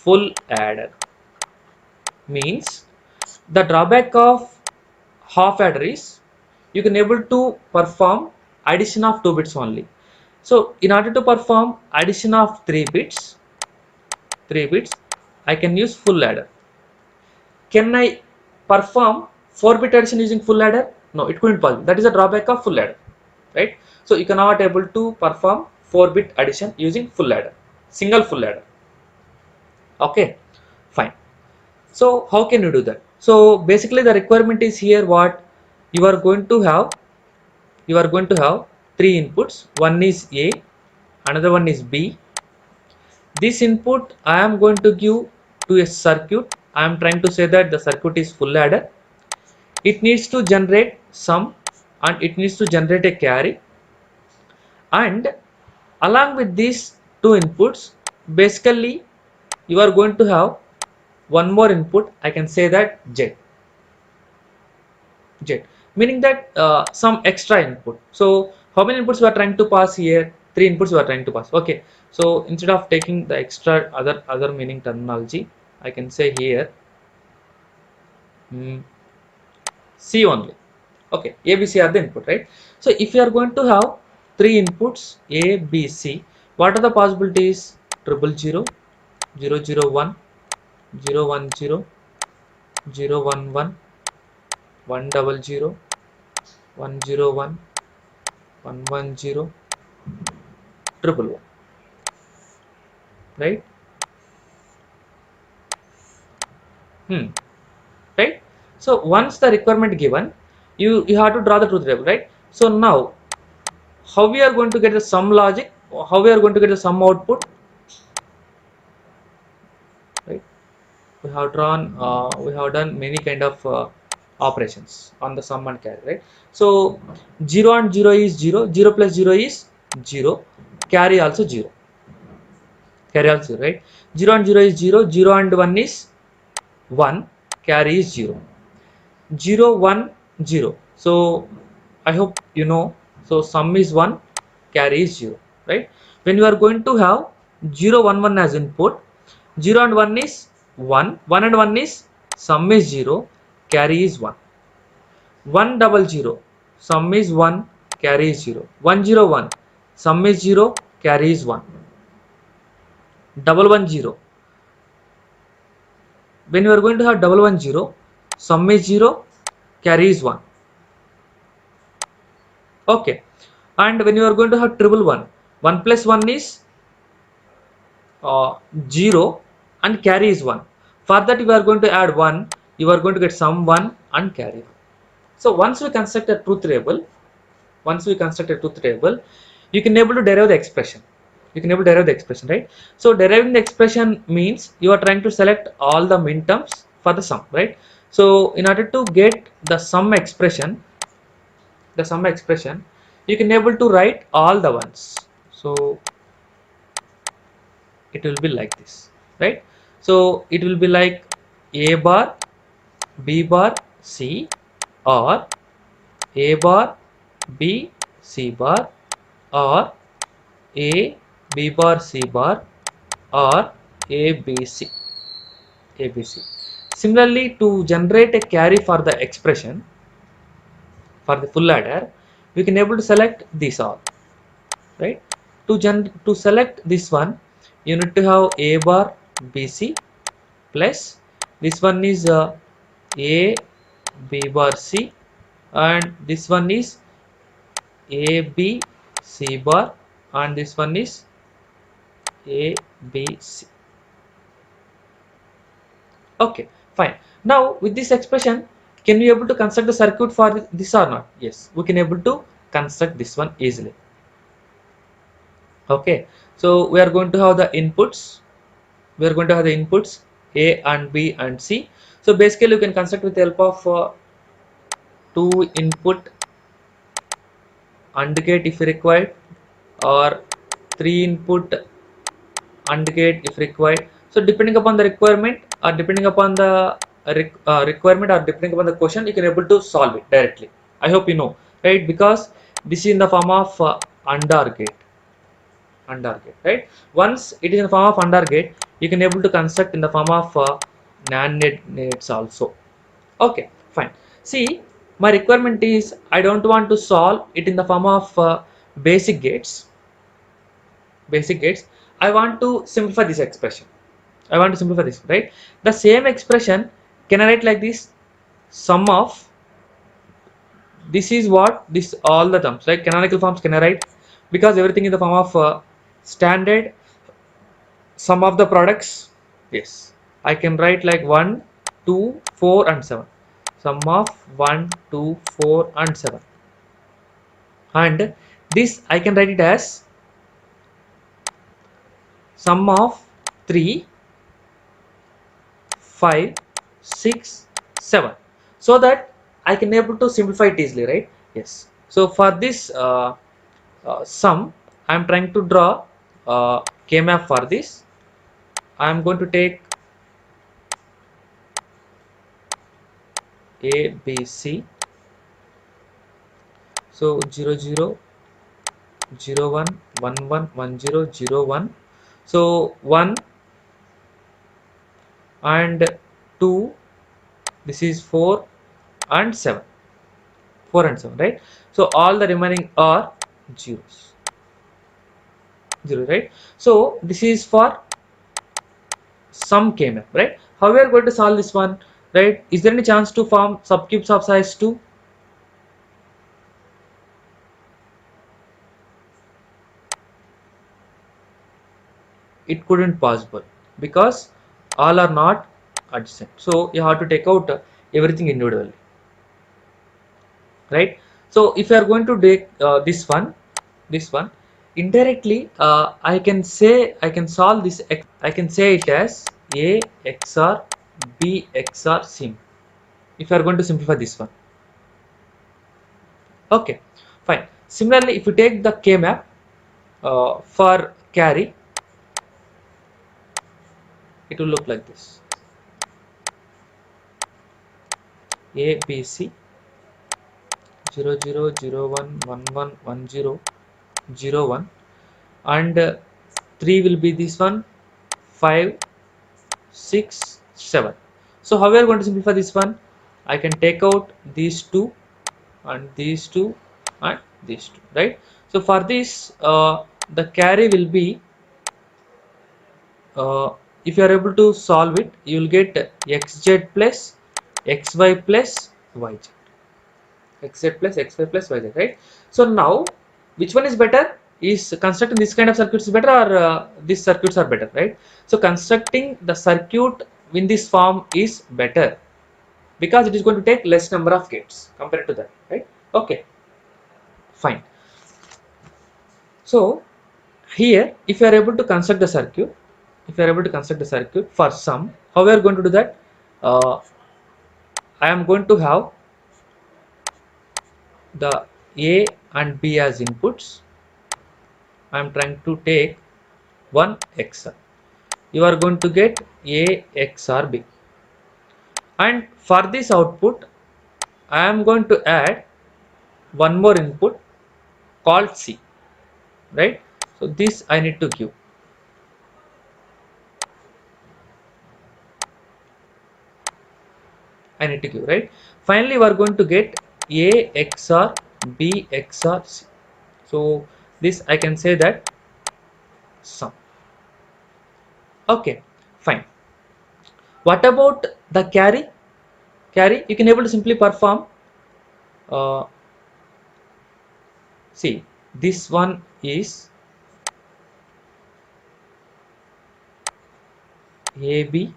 full adder. Means the drawback of half adder is you can able to perform addition of 2 bits only. So in order to perform addition of 3 bits, I can use full adder. Can I perform 4-bit addition using full adder? No, it couldn't possible. That is a drawback of full adder, right? So you cannot able to perform 4-bit addition using full adder, single full adder. Okay, fine. So how can you do that? So basically the requirement is here what you are going to have. You are going to have 3 inputs. One is A, another one is B. This input I am going to give to a circuit. I am trying to say that the circuit is full adder. It needs to generate sum and it needs to generate a carry, and along with these 2 inputs, basically you are going to have one more input. I can say that Z, meaning that some extra input. So how many inputs we are trying to pass here? 3 inputs we are trying to pass. Okay, so instead of taking the extra other meaning terminology, I can say here C only. Okay, A, B, C are the input, right? So if you are going to have 3 inputs A, B, C, what are the possibilities? 000, 001, 010, 011, 100, 101, 110, 111, right? Right? So once the requirement given, you have to draw the truth table, right? So now how we are going to get the sum logic, how we are going to get the sum output, right? We have done many kind of operations on the sum and carry, right? So 0 and 0 is 0, 0 plus 0 is 0, carry also 0, right? 0 and 0 is 0, 0 and 1 is 1, carry is 0, 0 1 0. So I hope you know, so sum is 1, carry is 0, right? When you are going to have 0 1 1 as input, 0 and 1 is 1, 1 and 1 is sum is 0, carry is 1, 100, sum is 1, carry is 0, 101, sum is 0, carry is 1, 110. When you are going to have 110, sum is 0, carry is 1. Okay, and when you are going to have 111, 1 plus 1 is 0 and carry is 1. For that you are going to add 1, you are going to get sum 1 and carry 1. So once we construct a truth table, you can able to derive the expression. Right? So deriving the expression means you are trying to select all the minterms for the sum, right? So in order to get the sum expression, you can able to write all the ones. So it will be like this, right? So it will be like A bar, B bar, C, or A bar, B, C bar, or A, B bar, C bar, or A, B, C. Similarly, to generate a carry for the expression, for the full adder, we can able to select these all, right? To select this one, you need to have A bar, B, C, plus this one is A, B bar, C, and this one is A, B, C bar, and this one is A, B, C. Okay, fine. Now with this expression, can we able to construct the circuit for this or not? Yes, we can able to construct this one easily. Okay, so we are going to have the inputs. A and B and C. So basically you can construct with the help of 2 input AND gate if required, or 3 input AND gate if required. So depending upon the requirement, or depending upon the requirement, or depending upon the question, you can able to solve it directly. I hope you know, right? Because this is in the form of AND OR gate, right? Once it is in the form of AND OR gate, you can able to construct in the form of NAND nets also. Okay, fine. See, my requirement is I don't want to solve it in the form of basic gates. Basic gates. I want to simplify this expression. I want to simplify this, right? The same expression can I write like this? Sum of this is what this all the terms, right? Canonical forms can I write, because everything in the form of standard sum of the products. Yes, I can write like 1, 2, 4 and 7. Sum of 1, 2, 4 and 7. And this I can write it as sum of 3, 5, 6, 7, so that I can able to simplify it easily, right? Yes. So for this sum, I am trying to draw K-map for this. I am going to take A, B, C. So 0, 0, 0, 1, 1, 1, 1, 0, 0, 1. So 1 and 2, this is 4 and 7. 4 and 7, right? So all the remaining are zeros. 0, right? So this is for some K-map, right? How we are going to solve this one, right? Is there any chance to form subcubes of size 2? It couldn't possible, because all are not adjacent. So you have to take out everything individually, right? So if you are going to take this one indirectly, I can solve this. I can say it as A XOR B XOR sim. If you are going to simplify this one, okay, fine. Similarly, if you take the K map for carry, it will look like this: A B C 0 0 0 1 1 1 1 0 0 1, and 3 will be this one, 5 6 7. So how we are going to simplify this one? I can take out these two and these two and these two, right? So for this the carry will be if you are able to solve it, you will get xz plus xy plus yz, xz plus xy plus yz, right? So now which one is better? Is constructing this kind of circuits better, or these circuits are better, right? So constructing the circuit in this form is better, because it is going to take less number of gates compared to that, right? Okay, fine. So here, if you are able to construct the circuit, if you are able to construct the circuit for sum, how we are going to do that? I am going to have the A and B as inputs. I am trying to take one XOR. You are going to get A XOR B. And for this output, I am going to add one more input called C, right? So this I need to give. I need to give, right? Finally, we are going to get A XOR B XOR C. So this I can say that sum. Okay, fine. What about the carry? Carry, you can able to simply perform. Uh, see, this one is AB.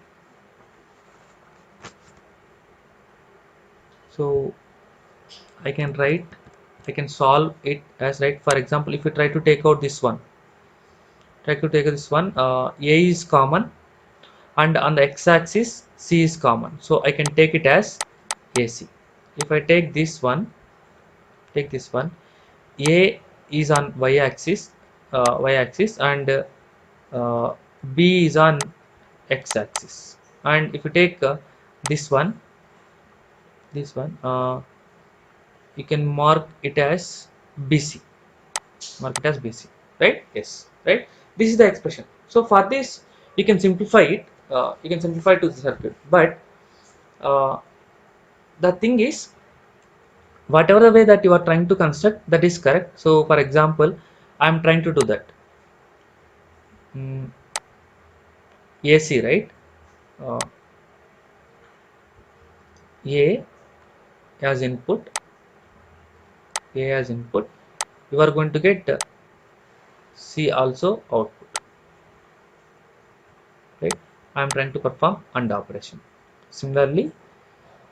So I can write, I can solve it as, right? For example, if you try to take out this one, A is common, and on the x-axis C is common. So I can take it as AC. If I take this one, A is on y-axis, and B is on x-axis. And if you take this one, you can mark it as BC. Mark it as BC, right? Yes, right. This is the expression. So for this, you can simplify it. You can simplify to the circuit, but uh, the thing is, whatever the way that you are trying to construct, that is correct. So for example, I am trying to do that. AC, right? uh, A as input, A as input, you are going to get C also output, right? I am trying to perform AND operation. Similarly,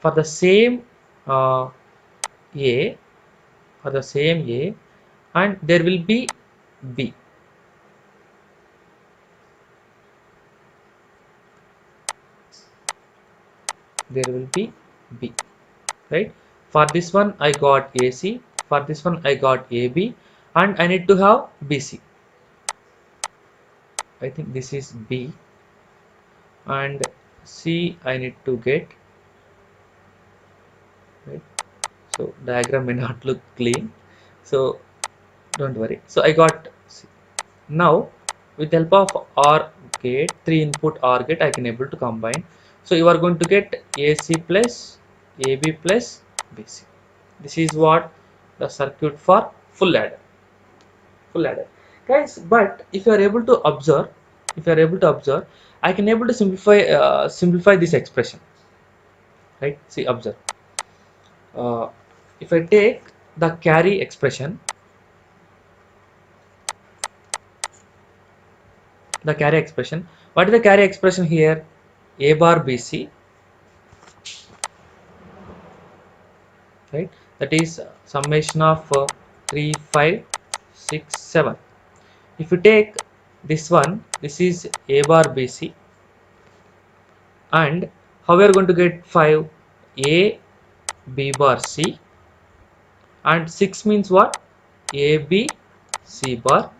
for the same uh, A, for the same A, and there will be B. There will be B, right? For this one I got AC, for this one I got AB, and I need to have BC. I think this is B, and C I need to get, right? So diagram may not look clean, so don't worry. So I got C. Now with help of OR gate, 3 input OR gate, I can able to combine. So you are going to get AC plus AB plus BC. This is what the circuit for full ladder. Full ladder, guys. But if you are able to observe, if you are able to observe, I can able to simplify this expression, right? See, observe. If I take the carry expression, what is the carry expression here? A bar BC, right? That is summation of 3, 5, 6, 7. If you take this one, this is A bar BC, and how we are going to get 5? A B bar C, and 6 means what? A B C bar.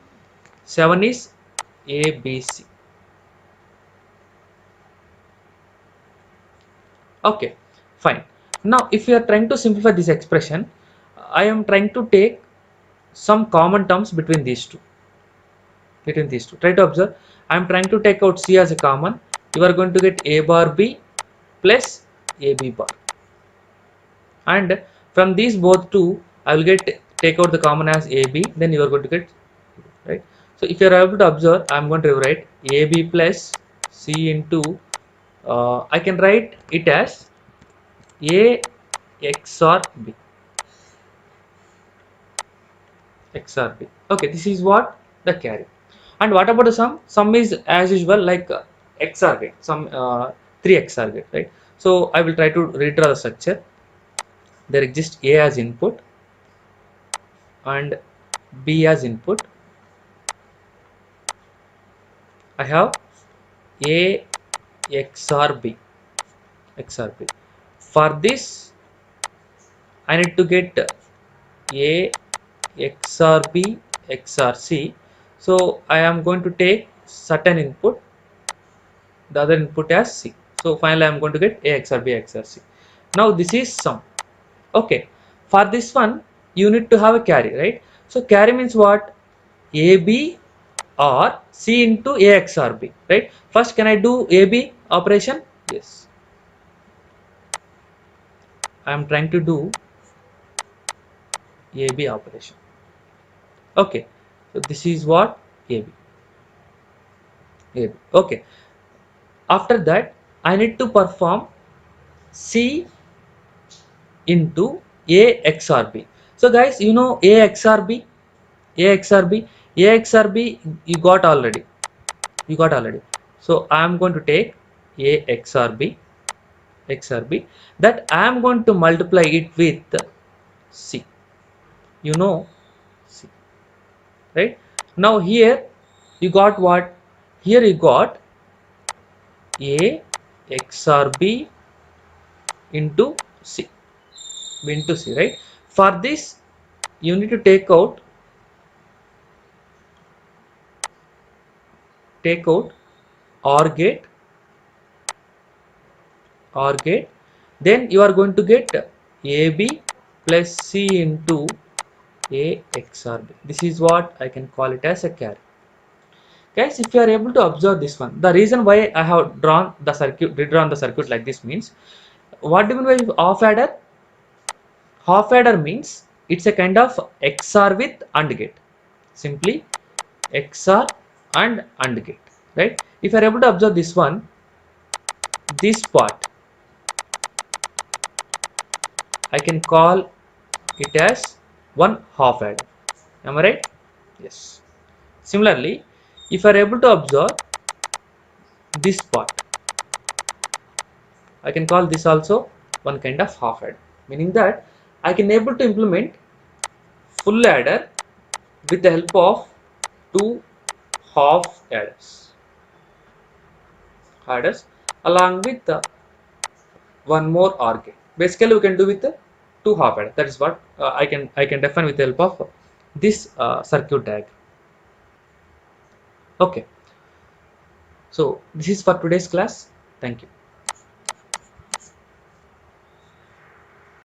7 is A B C. Okay, fine. Now if you are trying to simplify this expression, I am trying to take some common terms between these two. Try to observe. I am trying to take out C as a common. You are going to get A bar B plus AB bar, and from these both two I will get take out the common as AB, then you are going to get, right? So if you are able to observe, I am going to write AB plus C into I can write it as A XOR B, XOR B. Okay, this is what the carry. And what about the sum? Sum is as usual, like XOR gate, some 3 XOR gate, right? So I will try to redraw the structure. There exists A as input and B as input. I have A XOR B, XOR B. For this, I need to get A XOR B XOR C. So I am going to take certain input, the other input as C. So finally I am going to get A XOR B XOR C. Now this is sum. Okay, for this one you need to have a carry, right? So carry means what? AB or C into A XOR B, right? First, can I do AB operation? Yes, I am trying to do AB operation. Okay, so this is what? AB. AB. Okay, after that I need to perform C into A XOR B. So guys, you know A XOR B, A XOR B, A XOR B you got already. So I am going to take A XOR B, that I am going to multiply it with C. You know C, right? Now here you got what? Here you got A XOR B into C, right? For this you need to take out OR gate, then you are going to get AB plus C into A XOR B. This is what I can call it as a carry. Guys, if you are able to observe this one, the reason why I have drawn the circuit, redrawn the circuit like this means, what do you mean by half adder? Half adder means it's a kind of XOR with AND gate. Simply XOR and AND gate, right? If you are able to observe this one, this part, I can call it as one half adder. Am I right? Yes. Similarly, if you are able to observe this part, I can call this also one kind of half adder, meaning that I can able to implement full adder with the help of two half adders along with one more OR gate. Basically, we can do with the two half adders. That is what I can define with the help of this circuit diagram. Okay. So this is for today's class. Thank you.